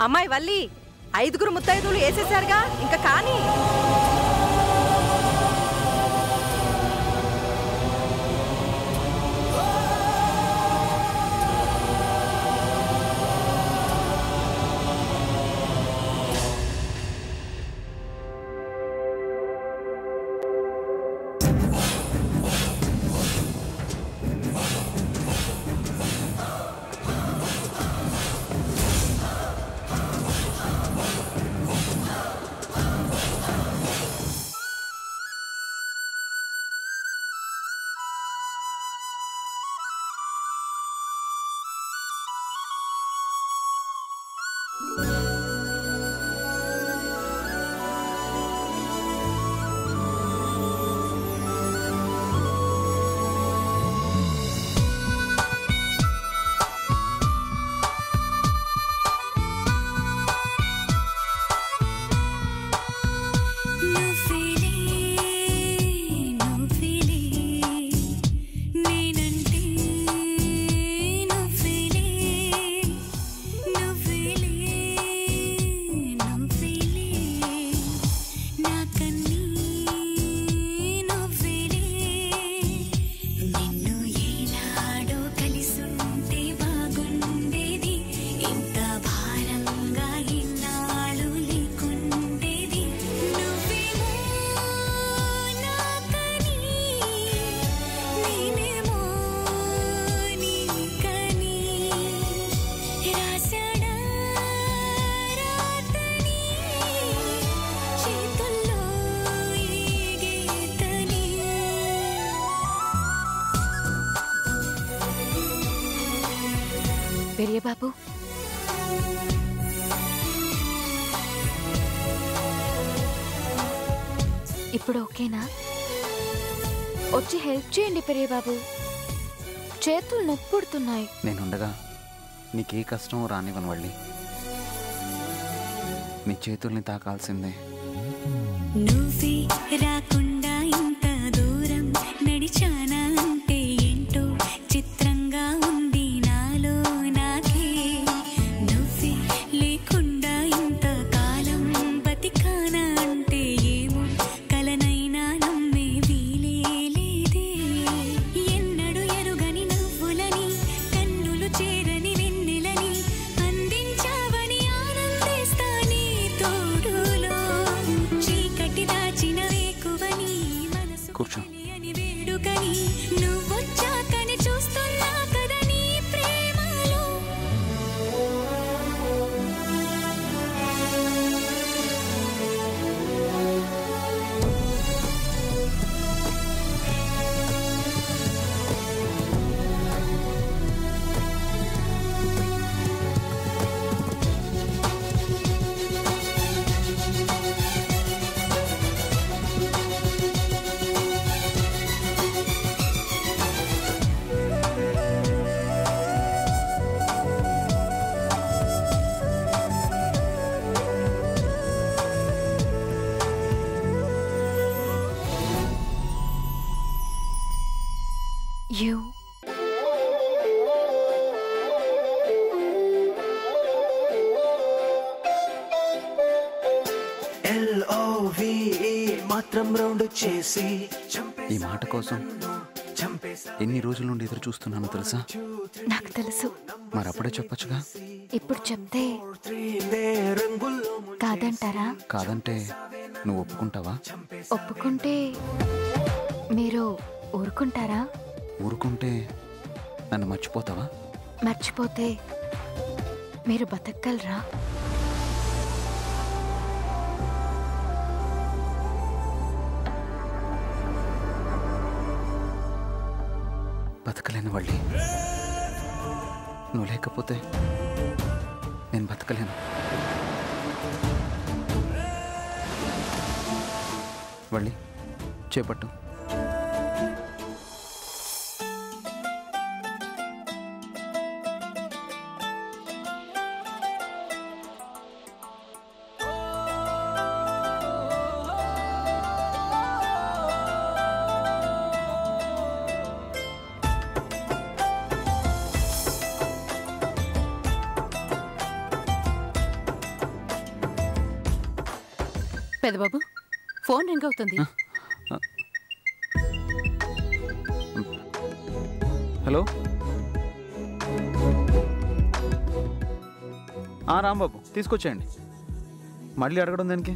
అమ్మాయి వల్లి 5 ముత్తైదులు వేసేసారుగా, ఇంకా కానీ. పెరియ బాబు, ఇప్పుడు ఓకేనా? వచ్చి హెల్ప్ చేయండి పెరియ బాబు, చేతులు నొప్పుడుతున్నాయి. నేనుండగా నీకే కష్టం రానివ్వను వల్లి, నీ చేతుల్ని తాకాల్సిందే. నువ్వే రాకుండా ఇంత దూరం నడిచానా అంటే ఏంటో చిత్రంగా ఉంది నాలో నాకే. నువ్వే లేకుండా ఇంత కాలం బతికానా అంటే ఏమో కలనైనా నమ్మే వీలే లేదే. ఎన్నడు ఎరుగని నవ్వులని కన్నులు చేరని వెన్నెలని అందించావని ఆనందిస్తా నీ తోడులో. చీకటి దాచిన వేకువని మనసు తెలియని వేడుకని నువ్వొచ్చాకని చూస్తున్నా కదా నీ ప్రేమలో. You. మాత్రం రౌండ్ చేసి ఈ మాట కోసం ఎన్ని రోజుల నుండి ఎదురు చూస్తున్నానో తెలుసా? నాకు తెలుసు. మరి అప్పుడే చెప్పొచ్చుగా. ఇప్పుడు చెప్తే కాదంటారా? కాదంటే నువ్వు ఒప్పుకుంటావా? ఒప్పుకుంటే మీరు ఊరుకుంటారా? ఊరుకుంటే నన్ను మర్చిపోతావా? మర్చిపోతే మీరు బతకగలరా? బతకలేను వల్లి, నువ్వు లేకపోతే నేను బతకలేను. వల్లి చేపట్టు. పెదబాబు ఫోన్ రింగ్ అవుతుంది. హలో రాంబాబు తీసుకొచ్చేయండి. మళ్ళీ అడగడం దానికి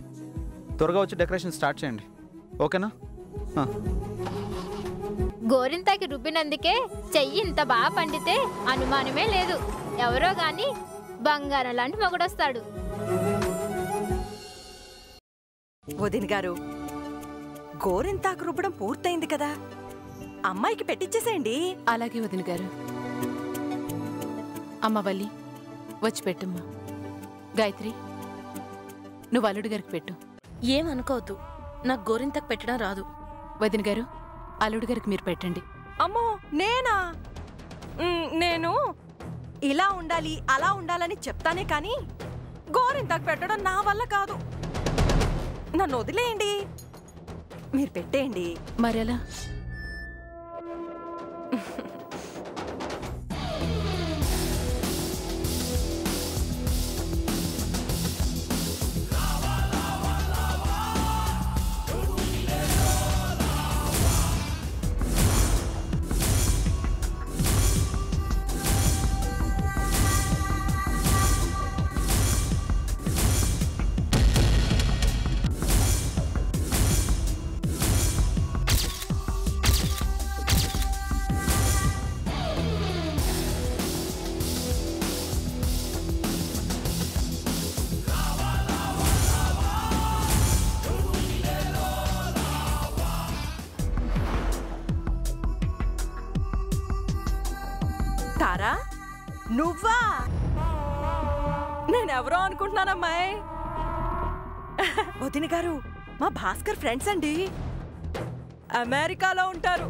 త్వరగా వచ్చి డెకరేషన్ స్టార్ట్ చేయండి. ఓకేనా? గోరింతాకి రుబ్బినందుకే చెయ్యి ఇంత బాగా పండితే అనుమానమే లేదు. ఎవరో గాని బంగారం లాంటి మొగుడొస్తాడు. వదిన గారు, గోరింతాకు రుబ్బడం పూర్తయింది కదా, అమ్మాయికి పెట్టించేసేయండి. అలాగే వదిన గారు. అమ్మ వల్లి వచ్చి పెట్టమ్మా. గాయత్రి నువ్వు అల్లుడి గారికి పెట్టు. ఏమనుకోవద్దు, నాకు గోరింతకు పెట్టడం రాదు. వదిన గారు అల్లుడి గారికి మీరు పెట్టండి. అమ్మో నేనా? నేను ఇలా ఉండాలి అలా ఉండాలని చెప్తానే కానీ గోరింతాకు పెట్టడం నా వల్ల కాదు. నన్ను వదిలేయండి, మీరు పెట్టేయండి. మరెలా? తారా, నువ్వా? నేనెవరో అనుకుంటున్నానమ్మాయి. వదిన గారు, మా భాస్కర్ ఫ్రెండ్స్ అండి, అమెరికాలో ఉంటారు.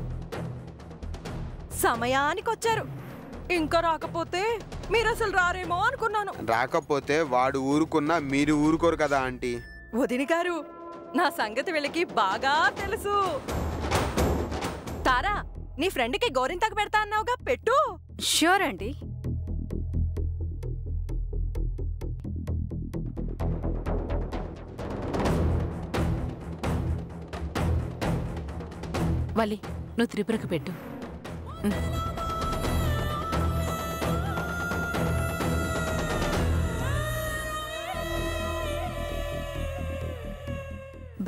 సమయానికి వచ్చారు. ఇంకా రాకపోతే మీరు అసలు రారేమో అనుకున్నాను. రాకపోతే వాడు ఊరుకున్నా మీరు ఊరుకోరు కదా ఆంటీ. వదిన గారు, నా సంగతి వీళ్ళకి బాగా తెలుసు. తారా, నీ ఫ్రెండ్కి గోరింతాకు పెడతా అన్నావుగా, పెట్టు. ష్యూర్ అండి. వల్లి నువ్వు త్రిపురకు పెట్టు.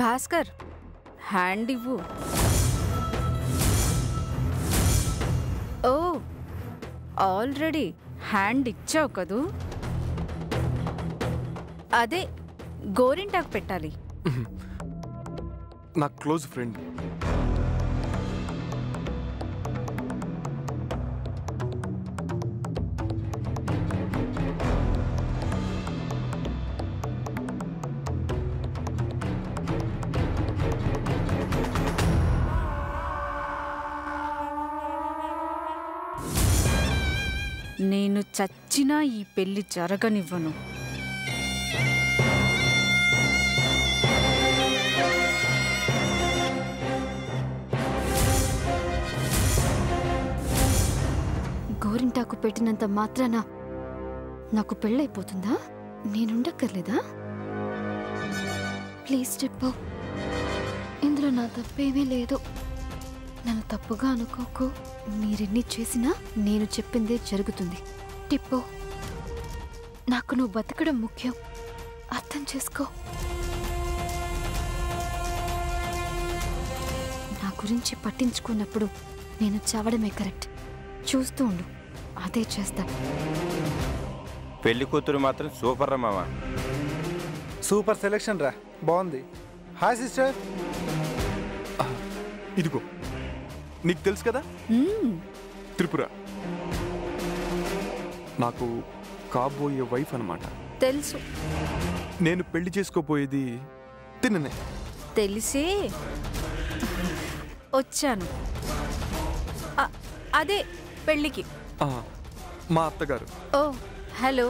భాస్కర్, హ్యాండ్ ఇవ్వు. ఓ, ఆల్రెడీ హ్యాండ్ ఇచ్చావు కదూ. అదే గోరింటాకు పెట్టాలి. నా క్లోజ్ ఫ్రెండ్. నేను చచ్చినా ఈ పెళ్లి జరగనివ్వను. గోరింటాకు పెట్టినంత మాత్రాన నాకు పెళ్ళైపోతుందా? నేనుండక్కర్లేదా? ప్లీజ్ చెప్పు, ఇందులో నా తప్పేమీ లేదు. నన్ను తప్పుగా అనుకోకు. మీరెన్ని చేసినా నేను చెప్పిందే జరుగుతుంది. టిప్పో, నాకు నువ్వు బతకడం ముఖ్యం, అర్థం చేసుకో. నా గురించి పట్టించుకున్నప్పుడు నేను చావడమే కరెక్ట్. చూస్తూ ఉండు, అదే చేస్తా. పెళ్లి కూతురు మాత్రం సూపర్ రా మామ. సూపర్ సెలెక్షన్ రా, బాగుంది. Hi sister. ఇదిగో, నీకు తెలుసు కదా త్రిపుర నాకు కాబోయే వైఫ్ అన్నమాట. తెలుసు. నేను పెళ్లి చేసుకోబోయేది తిన్ననే. తెలిసే వచ్చాను. అదే పెళ్ళికి. మా అత్తగారు. ఓ హలో,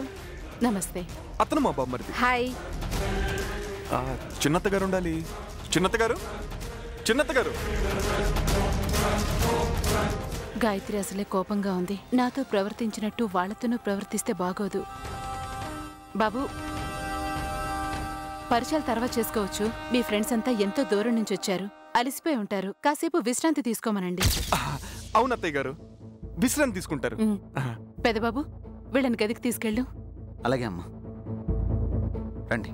నమస్తే. అతను మా బామ్మరిది. హాయ్. చిన్నత్తగారు ఉండాలి. చిన్నత్తగారు, చిన్నత్తగారు. గాయత్రి అసలే కోపంగా ఉంది. నాతో ప్రవర్తించినట్టు వాళ్లతోనూ ప్రవర్తిస్తే బాగోదు. బాబు పరిచయాలు తర్వాత చేసుకోవచ్చు. మీ ఫ్రెండ్స్ అంతా ఎంతో దూరం నుంచి వచ్చారు, అలిసిపోయి ఉంటారు. కాసేపు విశ్రాంతి తీసుకోమనండి. అవును అత్తయ్య గారు, విశ్రాంతి తీసుకుంటారు. పెదబాబు, వీళ్ళని గదికి తీసుకెళ్ళు. అలాగే అమ్మా, రండి.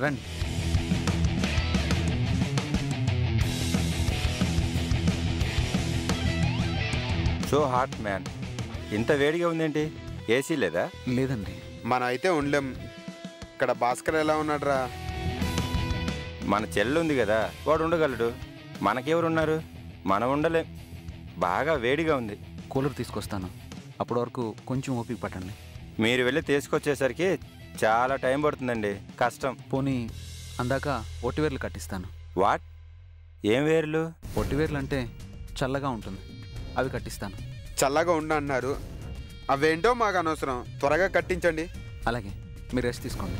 రండి. సో హాట్ మ్యాన్, ఇంత వేడిగా ఉందేంటి? ఏసీ లేదా? లేదండి. మనం అయితే ఉండలేం. ఇక్కడ భాస్కర్ ఎలా ఉన్నాడురా? మన చెల్లి ఉంది కదా, వాడు ఉండగలడు. మనకెవరున్నారు? మనం ఉండలేం. బాగా వేడిగా ఉంది. కూలర్ తీసుకొస్తాను, అప్పటి వరకు కొంచెం ఓపిక పట్టండి. మీరు వెళ్ళి తీసుకొచ్చేసరికి చాలా టైం పడుతుందండి, కష్టం. పోనీ అందాక ఒట్టివేర్లు కట్టిస్తాను. వాట్? ఏం వేర్లు? ఒట్టివేర్లు అంటే చల్లగా ఉంటుంది, అవి కట్టిస్తాను. చల్లగా ఉండ అన్నారు, అవేంటో మాకు అనవసరం. త్వరగా కట్టించండి. అలాగే, మీరు రెస్ట్ తీసుకోండి.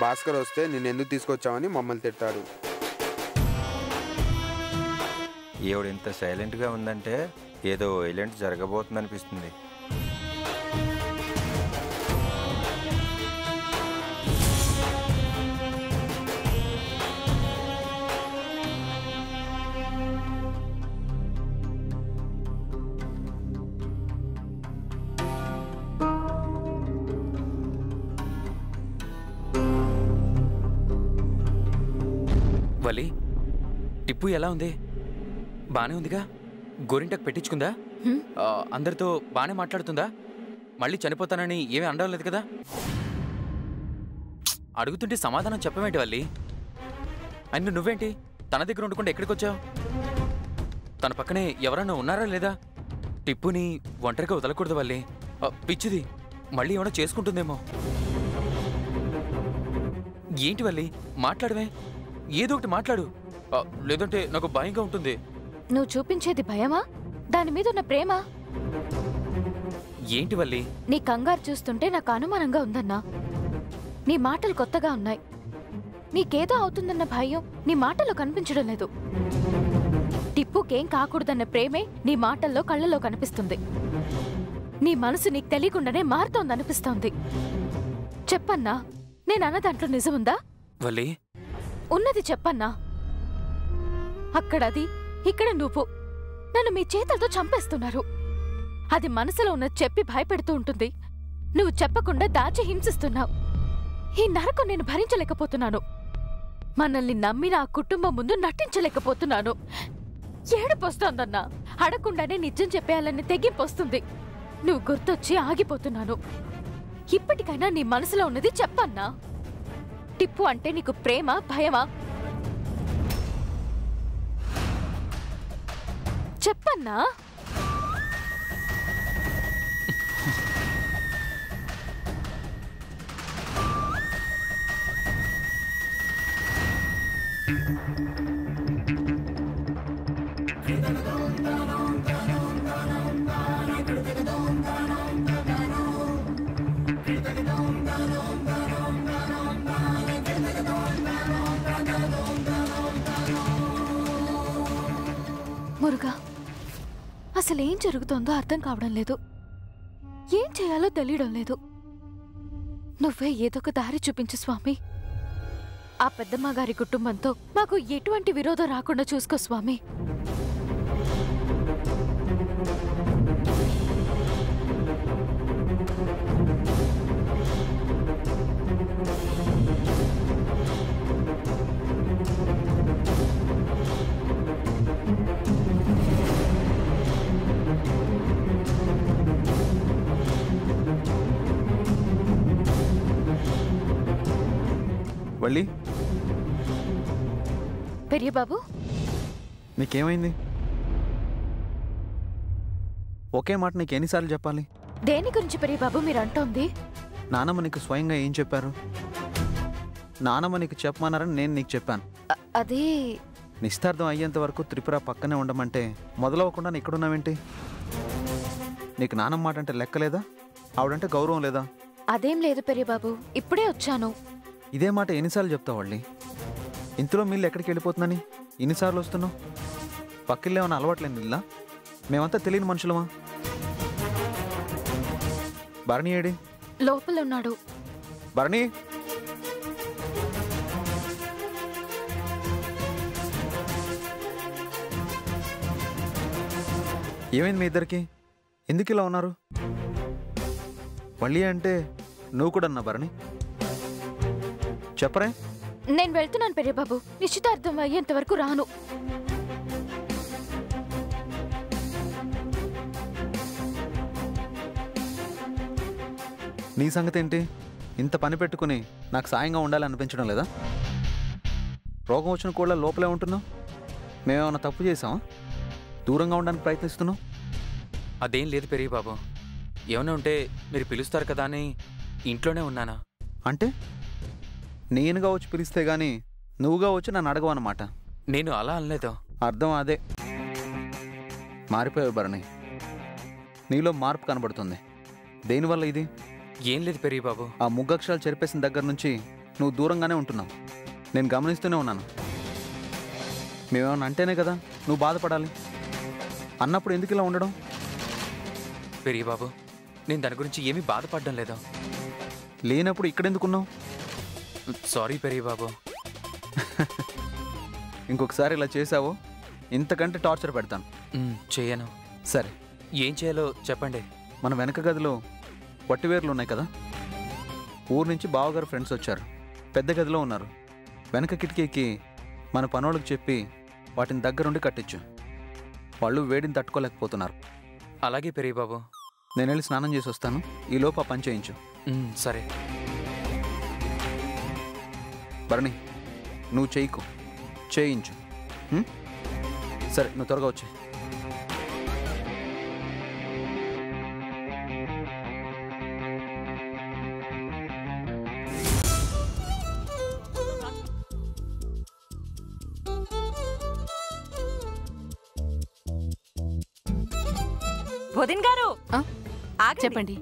భాస్కర్ వస్తే నేను ఎందుకు తీసుకొచ్చామని మమ్మల్ని తిట్టాడు. ఈవిడ ఇంత సైలెంట్గా ఉందంటే ఏదో వైలెంట్ జరగబోతుందనిపిస్తుంది. వలి, టిప్పు ఎలా ఉంది? బానే ఉందిగా? గోరింటకు పెట్టించుకుందా? అందరితో బానే మాట్లాడుతుందా? మళ్ళీ చనిపోతానని ఏమీ అనడం లేదు కదా? అడుగుతుంటే సమాధానం చెప్పవేంటి వల్లి? అండ్ నువ్వేంటి తన దగ్గర ఉండకుండా ఎక్కడికి వచ్చావు? తన పక్కనే ఎవరన్నా ఉన్నారా లేదా? టిప్పుని ఒంటరిగా వదలకూడదు వల్లి. పిచ్చిది, మళ్ళీ ఏమైనా చేసుకుంటుందేమో. ఏంటి వల్లి, మాట్లాడవే, ఏదో ఒకటి మాట్లాడు, లేదంటే నాకు భయంగా ఉంటుంది. నువ్వు చూపించేది భయమా, దాని మీద ఉన్న ప్రేమ? ఏంటి వల్లి? నీ కంగారు చూస్తుంటే నాకు అనుమానంగా ఉందన్నా. నీ మాటలు కొత్తగా ఉన్నాయి. నీకేదో అవుతుందన్న భయం నీ మాటల్లో కనిపించడం లేదు. టిప్పుకేం కాకూడదన్న ప్రేమే నీ మాటల్లో కళ్ళలో కనిపిస్తుంది. నీ మనసు నీకు తెలియకుండానే మారుతోందనిపిస్తోంది. చెప్పన్నా, నేనన్న దాంట్లో నిజముందా? వల్లి, ఉన్నది చెప్పన్నా. అక్కడది, ఇక్కడ నువ్వు నన్ను మీ చేతులతో చంపేస్తున్నారు. అది మనసులో ఉన్నది చెప్పి భయపెడుతూ ఉంటుంది. నువ్వు చెప్పకుండా దాచి హింసిస్తున్నావు. ఈ నరకం నేను భరించలేకపోతున్నాను. మనల్ని నమ్మిన ఆ కుటుంబం ముందు నటించలేకపోతున్నాను. ఏడుపొస్తోందన్నా. అడగకుండానే నిజం చెప్పేయాలని తెగింపొస్తుంది. నువ్వు గుర్తొచ్చి ఆగిపోతున్నాను. ఇప్పటికైనా నీ మనసులో ఉన్నది చెప్పన్నా. టిప్పు అంటే నీకు ప్రేమ, భయమా? చెప్పన్నా. మురుగా, అసలేం జరుగుతోందో అర్థం కావడం లేదు. ఏం చేయాలో తెలియడం లేదు. నువ్వే ఏదో ఒక దారి చూపించు స్వామి. ఆ పెద్దమ్మగారి కుటుంబంతో మాకు ఎటువంటి విరోధం రాకుండా చూసుకో స్వామి. వల్లి పెరియ బాబు, నీకేమైంది? ఒకే మాట నీకు ఎన్నిసార్లు చెప్పాలి? దేని గురించి పెరియ బాబు మీరు అంటోంది? నానమ్మ నీకు స్వయంగా ఏం చెప్పారు? నానమ్మ నీకు చెప్పమన్నారని నేను నీకు చెప్పాను. అదే నిశ్చార్థం అయ్యేంత వరకు త్రిపుర పక్కనే ఉండమంటే మొదలవ్వకుండా నీ ఇక్కడున్నావేంటి? నీకు నానమ్మ మాట అంటే లెక్కలేదా? ఆవిడంటే గౌరవం లేదా? అదేం లేదు పెరియ బాబు, ఇప్పుడే వచ్చాను. ఇదే మాట ఎన్నిసార్లు చెప్తావు వల్లి? ఇంతలో మిల్లు ఎక్కడికి వెళ్ళిపోతుందని ఇన్నిసార్లు వస్తున్నావు? పక్కిల్లో ఏమైనా అలవాట్లేని ఇల్లా? మేమంతా తెలియని మనుషులమా? భరణి ఏడి? లోపల ఉన్నాడు. భరణి, ఏమైంది మీ ఇద్దరికి? ఎందుకు ఇలా ఉన్నారు? వల్లి అంటే నువ్వు కూడా అన్నా భరణి? చెప్పరే. నేను వెళ్తున్నాను పెరియ బాబు, నిశ్చితార్థం అయ్యేంత వరకు రాను. నీ సంగతి ఏంటి? ఇంత పని పెట్టుకుని నాకు సాయంగా ఉండాలనిపించడం లేదా? రోగం వచ్చిన కూడా లోపలే ఉంటున్నావు. మేమేమన్నా తప్పు చేసామా? దూరంగా ఉండడానికి ప్రయత్నిస్తున్నావు? అదేం లేదు పెరిగి బాబు. ఏమైనా ఉంటే మీరు పిలుస్తారు కదా అని ఇంట్లోనే ఉన్నానా. అంటే నేనుగా వచ్చి పిలిస్తే గానీ నువ్వుగా వచ్చి నన్ను అడగవు అన్నమాట. నేను అలా అనలేదు. అర్థం అదే. మారిపోయావు భరణి. నీలో మార్పు కనబడుతుంది. దేనివల్ల ఇది? ఏం లేదు పెరిగి బాబు. ఆ ముగ్గక్షరాలు చెరిపేసిన దగ్గర నుంచి నువ్వు దూరంగానే ఉంటున్నావు. నేను గమనిస్తూనే ఉన్నాను. మేమేమన్నా అంటేనే కదా నువ్వు బాధపడాలి. అన్నప్పుడు ఎందుకు ఇలా ఉండడం? పెరిగి బాబు, నేను దాని గురించి ఏమీ బాధపడడం లేదా. లేనప్పుడు ఇక్కడెందుకున్నావు? సారీ పెరిగి బాబు. ఇంకొకసారి ఇలా చేసావో ఇంతకంటే టార్చర్ పెడతాను. చేయను. సరే, ఏం చేయాలో చెప్పండి. మన వెనక గదిలో వట్టివేర్లు ఉన్నాయి కదా. ఊరు నుంచి బావగారు ఫ్రెండ్స్ వచ్చారు. పెద్ద గదిలో ఉన్నారు. వెనక కిటికీకి మన పనోళ్ళకి చెప్పి వాటిని దగ్గరుండి కట్టించు. వాళ్ళు వేడిని తట్టుకోలేకపోతున్నారు. అలాగే పెరిగి బాబు. నేను వెళ్ళి స్నానం చేసి వస్తాను. ఈలోపు ఆ పని చేయించు. సరే భరణి, నువ్వు చేయించు. సరే, నువ్వు త్వరగా వచ్చి. వదిన్ గారు, చెప్పండి.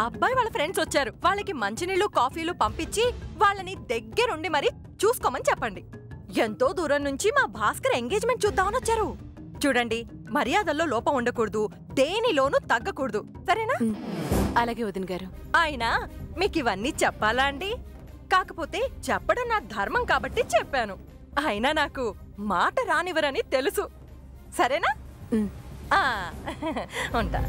అబ్బాయి వాళ్ళ ఫ్రెండ్స్ వచ్చారు. వాళ్ళకి మంచినీళ్ళు కాఫీలు పంపించి వాళ్ళని దగ్గరుండి మరి చూసుకోమని చెప్పండి. ఎంతో దూరం నుంచి మా భాస్కర్ ఎంగేజ్మెంట్ చూద్దామని వచ్చారు. చూడండి, మర్యాదల్లో లోపం ఉండకూడదు, దేనిలోనూ తగ్గకూడదు. సరేనా? అలాగే వదిన గారు. అయినా మీకు ఇవన్నీ చెప్పాలా అండి? కాకపోతే చెప్పడం నా ధర్మం కాబట్టి చెప్పాను. అయినా నాకు మాట రానివ్వరని తెలుసు. సరేనా? ఉంటా.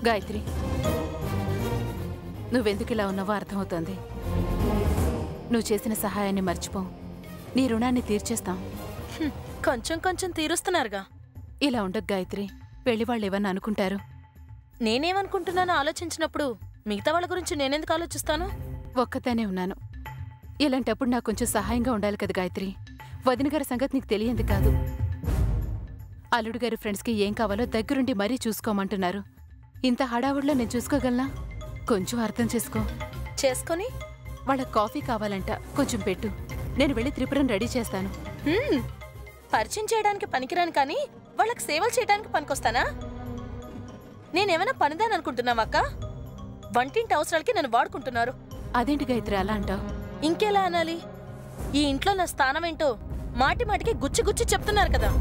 గాయత్రి, నువ్వెందుకు ఇలా ఉన్నావో అర్థమవుతోంది. నువ్వు చేసిన సహాయాన్ని మర్చిపో. నీ రుణాన్ని తీర్చేస్తాం. కొంచెం కొంచెం తీరుస్తున్నారుగా. ఇలా ఉండకు గాయత్రి. పెళ్లి వాళ్ళు ఏమన్నా అనుకుంటారు. నేనేమనుకుంటున్నానో ఆలోచించినప్పుడు మిగతా వాళ్ళ గురించి నేనెందుకు ఆలోచిస్తాను? ఒక్కతానే ఉన్నాను. ఇలాంటప్పుడు నాకు కొంచెం సహాయంగా ఉండాలి కదా గాయత్రి. వదిన గారి సంగతి నీకు తెలియంది కాదు. అల్లుడు గారి ఫ్రెండ్స్కి ఏం కావాలో దగ్గరుండి మరీ చూసుకోమంటున్నారు. ఇంత హడావుడిలో నేను చూసుకోగలనా? కొంచెం అర్థం చేసుకొని వాళ్ళకి కాఫీ కావాలంట, కొంచెం పెట్టు. నేను వెళ్ళి త్రిపురను రెడీ చేస్తాను. పరిచయం చేయడానికి పనికిరాను కానీ వాళ్ళకి సేవలు చేయడానికి పనికొస్తానా? నేనేమైనా పనిదాని అనుకుంటున్నావక్క? వంటింటి అవసరాలకి నన్ను వాడుకుంటున్నారు. అదేంటి గాయత్రి అలా అంటావు? ఇంకెలా అనాలి? ఈ ఇంట్లో నా స్థానం ఏంటో మాటి మాటికి గుచ్చి గుచ్చి చెప్తున్నారు కదా.